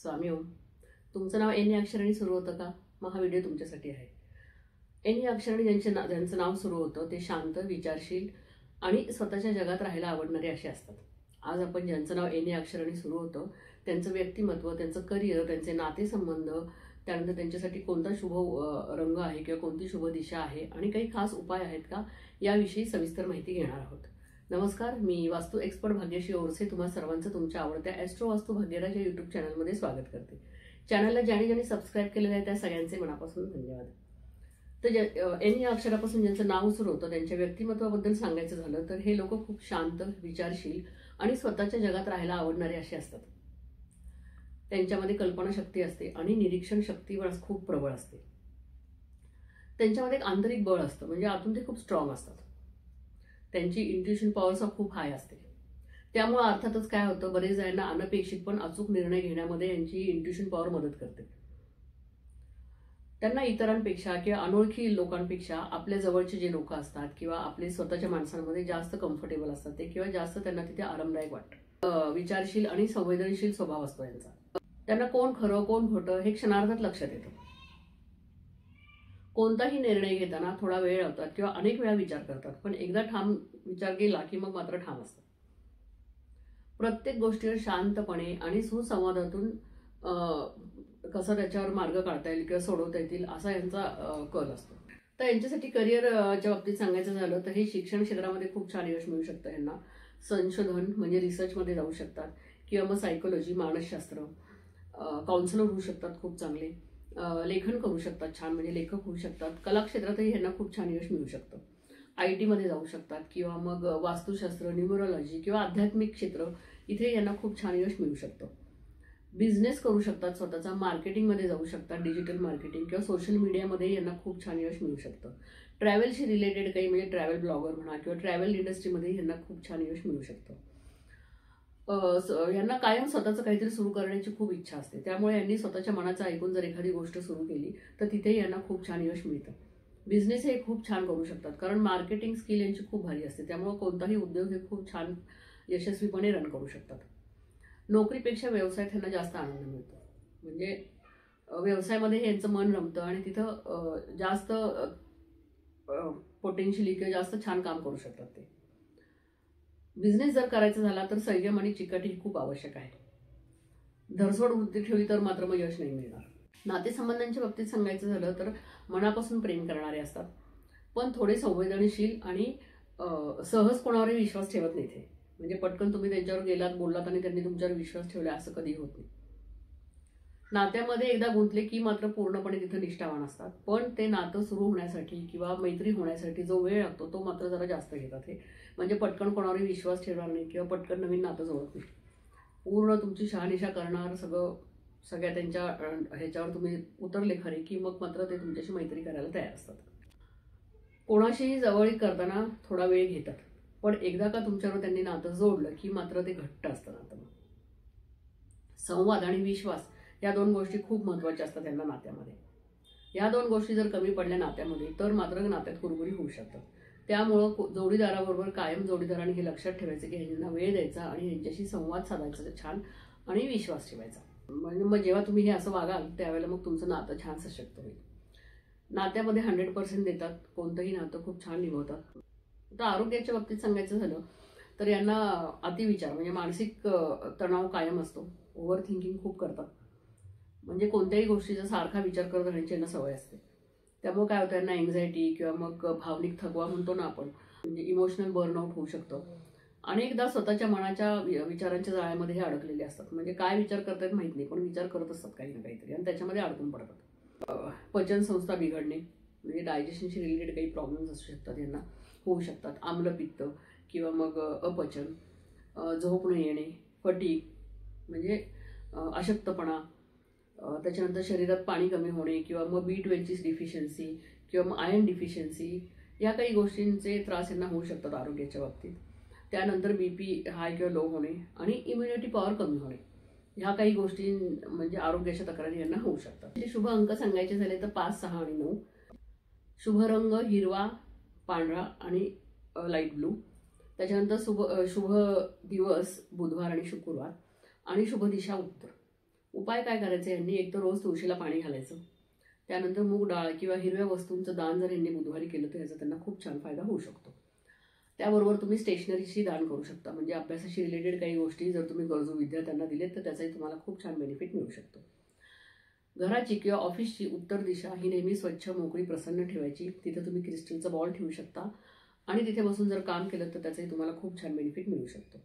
स्वामी ओम. तुमचं now N या अक्षराने सुरू होतं का? मग हा व्हिडिओ तुमच्यासाठी आहे. एन या अक्षराने ज्यांचं नाव सुरू होतं ते शांत, विचारशील आणि स्वतःच्या जगात राहायला आवडणारे असे असतात. आज आपण ज्यांचं नाव एन या अक्षराने सुरू होतं त्यांचं व्यक्तिमत्व, त्यांचं करिअर, त्यांचे नातेसंबंध, त्यानंतर त्यांच्यासाठी कोणता शुभ रंग आहे किंवा कोणती शुभ दिशा आहे आणि काही खास उपाय आहेत का याविषयी सविस्तर माहिती घेणार आहोत. नमस्कार, मी वास्तू एक्सपर्ट भाग्यश्री ओरसे तुम्हा सर्वांचं तुमच्या आवडत्या ॲस्ट्रो वास्तू भाग्यराज या यूट्यूब चॅनलमध्ये स्वागत करते. चॅनलला ज्यांनी सबस्क्राईब केलेलं आहे त्या सगळ्यांचे मनापासून धन्यवाद. तर एन या अक्षरापासून ज्यांचं नाव सुरू होतं त्यांच्या व्यक्तिमत्वाबद्दल सांगायचं झालं तर हे लोक खूप शांत, विचारशील आणि स्वतःच्या जगात राहायला आवडणारे असे असतात. त्यांच्यामध्ये कल्पनाशक्ती असते आणि निरीक्षण शक्ती खूप प्रबळ असते. त्यांच्यामध्ये एक आंतरिक बळ असतं, म्हणजे आतून ते खूप स्ट्रॉंग असतात. त्यांची इंट्युशन पॉवर खूप हाय असते. त्यामुळे अर्थातच काय होतं, बरेच जणांना अनपेक्षित पण अचूक निर्णय घेण्यामध्ये यांची इंट्युशन पॉवर मदत करते. त्यांना इतरांपेक्षा किंवा अनोळखी लोकांपेक्षा आपल्या जवळचे जे लोक असतात किंवा आपले स्वतःच्या माणसांमध्ये जास्त कम्फर्टेबल असतात ते, किंवा जास्त त्यांना तिथे आरामदायक वाटतं. विचारशील आणि संवेदनशील स्वभाव असतो यांचा. त्यांना कोण खरं कोण खोटं हे क्षणार्धात लक्षात येतं. कोणताही निर्णय घेताना थोडा वेळ लावतात किंवा अनेक वेळा विचार करतात, पण एकदा ठाम विचार केला की मग मात्र ठाम असतात. प्रत्येक गोष्टीवर शांतपणे आणि सुसंवादातून कसं त्याच्यावर मार्ग काढता येईल किंवा सोडवता येतील असा यांचा कल असतो. तर यांच्यासाठी करिअरच्या बाबतीत सांगायचं झालं तर हे शिक्षण क्षेत्रामध्ये खूप छान यश मिळू शकतं. यांना संशोधन म्हणजे रिसर्चमध्ये जाऊ शकतात किंवा मग सायकोलॉजी, मानसशास्त्र, काउन्सिलर होऊ शकतात खूप चांगले. लेखन करू शकतात छान, म्हणजे लेखक होऊ शकतात. कला क्षेत्रातही यांना खूप छान यश मिळू शकतं. IT मध्ये जाऊ शकतात किंवा मग वास्तुशास्त्र, न्यूमरोलॉजी किंवा आध्यात्मिक क्षेत्र इथे यांना खूप छान यश मिळू शकतं. बिझनेस करू शकतात स्वतःचा, मार्केटिंगमध्ये जाऊ शकतात, डिजिटल मार्केटिंग किंवा सोशल मीडियामध्ये यांना खूप छान यश मिळू शकतं. ट्रॅव्हलशी रिलेटेड काही म्हणजे ट्रॅव्हल ब्लॉगर म्हणा किंवा ट्रॅव्हल इंडस्ट्रीमध्ये यांना खूप छान यश मिळू शकतं. यांना कायम स्वतःचं काहीतरी सुरू करण्याची खूप इच्छा असते. त्यामुळे यांनी स्वतःच्या मनाचं ऐकून जर एखादी गोष्ट सुरू केली तर तिथेही यांना खूप छान यश मिळतं. बिझनेस हे खूप छान करू शकतात, कारण मार्केटिंग स्किल यांची खूप भारी असते. त्यामुळे कोणताही उद्योग हे खूप छान यशस्वीपणे रन करू शकतात. नोकरीपेक्षा व्यवसायात यांना जास्त आनंद मिळतो, म्हणजे व्यवसायामध्ये यांचं मन रमतं आणि तिथं जास्त पोटेन्शियली किंवा जास्त छान काम करू शकतात ते. बिझनेस जर करायचा झाला तर संयम आणि चिकाटी ही खूप आवश्यक आहे. धरसोड वृत्ती ठेवली तर मात्र मग यश नाही मिळणार. नातेसंबंधांच्या बाबतीत सांगायचं झालं तर मनापासून प्रेम करणारे असतात, पण थोडे संवेदनशील आणि सहज कोणावरही विश्वास ठेवत नाही ते. म्हणजे पटकन तुम्ही त्यांच्यावर गेलात, बोललात आणि त्यांनी तुमच्यावर विश्वास ठेवला असं कधी होत नाही. नात्यामध्ये एकदा गुंतले की मात्र पूर्णपणे तिथं निष्ठावान असतात, पण ते नातं सुरू होण्यासाठी किंवा मैत्री होण्यासाठी जो वेळ लागतो तो मात्र जरा जास्त घेतात. हे म्हणजे पटकन कोणावरही विश्वास ठेवणार नाही किंवा पटकन नवीन नातं जोडत नाही. पूर्ण तुमची शहानिशा करणार, सगळ्या त्यांच्या ह्याच्यावर तुम्ही उतरले खरे की मग मात्र ते तुमच्याशी मैत्री करायला तयार असतात. कोणाशीही जवळीक करताना थोडा वेळ घेतात, पण एकदा का तुमच्यावर त्यांनी नातं जोडलं की मात्र ते घट्ट असतं नातं. संवाद आणि विश्वास या दोन गोष्टी खूप महत्त्वाच्या असतात त्यांना नात्यामध्ये. या दोन गोष्टी जर कमी पडल्या नात्यामध्ये तर मात्र नात्यात कुरबुरी होऊ शकतात. त्यामुळं जोडीदाराबरोबर कायम जोडीदाराने हे लक्षात ठेवायचं की ह्यांना वेळ द्यायचा आणि ह्यांच्याशी संवाद साधायचा छान आणि विश्वास ठेवायचा. म्हणजे मग जेव्हा तुम्ही हे असं वागाल त्यावेळेला मग तुमचं नातं छान सशक्त होईल. नात्यामध्ये 100% देतात, कोणतंही नातं खूप छान निभवतात. तर आरोग्याच्या बाबतीत सांगायचं झालं तर यांना अतिविचार म्हणजे मानसिक तणाव कायम असतो. ओव्हर थिंकिंग खूप करतात, म्हणजे कोणत्याही गोष्टीचा सारखा विचार करत राहण्याची यांना सवय असते. त्यामुळे काय होतं, यांना एन्झायटी किंवा मग भावनिक थकवा म्हणतो ना आपण, म्हणजे इमोशनल बर्नआउट होऊ शकतं. अनेकदा स्वतःच्या मनाच्या विचारांच्या जाळ्यामध्ये हे अडकलेले असतात. म्हणजे काय विचार करतायत माहीत नाही, पण विचार करत असतात काही ना काहीतरी आणि त्याच्यामध्ये अडकून पडतात. पचनसंस्था बिघडणे म्हणजे डायजेशनशी रिलेटेड काही प्रॉब्लेम्स असू शकतात, यांना होऊ शकतात. आम्लपित्त किंवा मग अपचन, झोप न येणे, फटीग म्हणजे अशक्तपणा, त्याच्यानंतर शरीरात पाणी कमी होणे किंवा मग B12ची डिफिशियन्सी किंवा मग आयर्न डिफिशियन्सी या काही गोष्टींचे त्रास यांना होऊ शकतात आरोग्याच्या बाबतीत. त्यानंतर BP हाय किंवा लो होणे आणि इम्युनिटी पॉवर कमी होणे, ह्या काही गोष्टी म्हणजे आरोग्याच्या तक्रारी यांना होऊ शकतात. शुभ अंक सांगायचे झाले तर 5, 6 आणि 9. शुभ रंग हिरवा, पांढरा आणि लाईट ब्लू. त्याच्यानंतर शुभ दिवस बुधवार आणि शुक्रवार आणि शुभ दिशा उत्तर. उपाय काय करायचे, यांनी एक तर रोज तुळशीला पाणी घालायचं. त्यानंतर मूग डाळ किंवा हिरव्या वस्तूंचं दान जर यांनी बुधवारी केलं तर याचा त्यांना खूप छान फायदा होऊ शकतो. त्याबरोबर तुम्ही स्टेशनरीची दान करू शकता. म्हणजे अभ्यासाशी रिलेटेड काही गोष्टी जर तुम्ही गरजू विद्यार्थ्यांना दिलेत तर त्याचाही तुम्हाला खूप छान बेनिफिट मिळू शकतो. घराची किंवा ऑफिसची उत्तर दिशा ही नेहमी स्वच्छ, मोकळी, प्रसन्न ठेवायची. तिथे तुम्ही क्रिस्टलचा बॉल ठेवू शकता आणि तिथे बसून जर काम केलं तर त्याचाही तुम्हाला खूप छान बेनिफिट मिळू शकतो.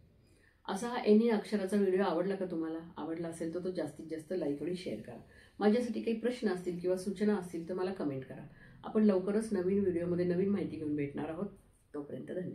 असा हा एनी अक्षराचा व्हिडिओ आवडला का तुम्हाला? आवडला असेल तर तो जास्तीत जास्त लाईक आणि शेअर करा. माझ्यासाठी काही प्रश्न असतील किंवा सूचना असतील तर मला कमेंट करा. आपण लवकरच नवीन व्हिडिओमध्ये नवीन माहिती घेऊन भेटणार आहोत. तोपर्यंत धन्यवाद.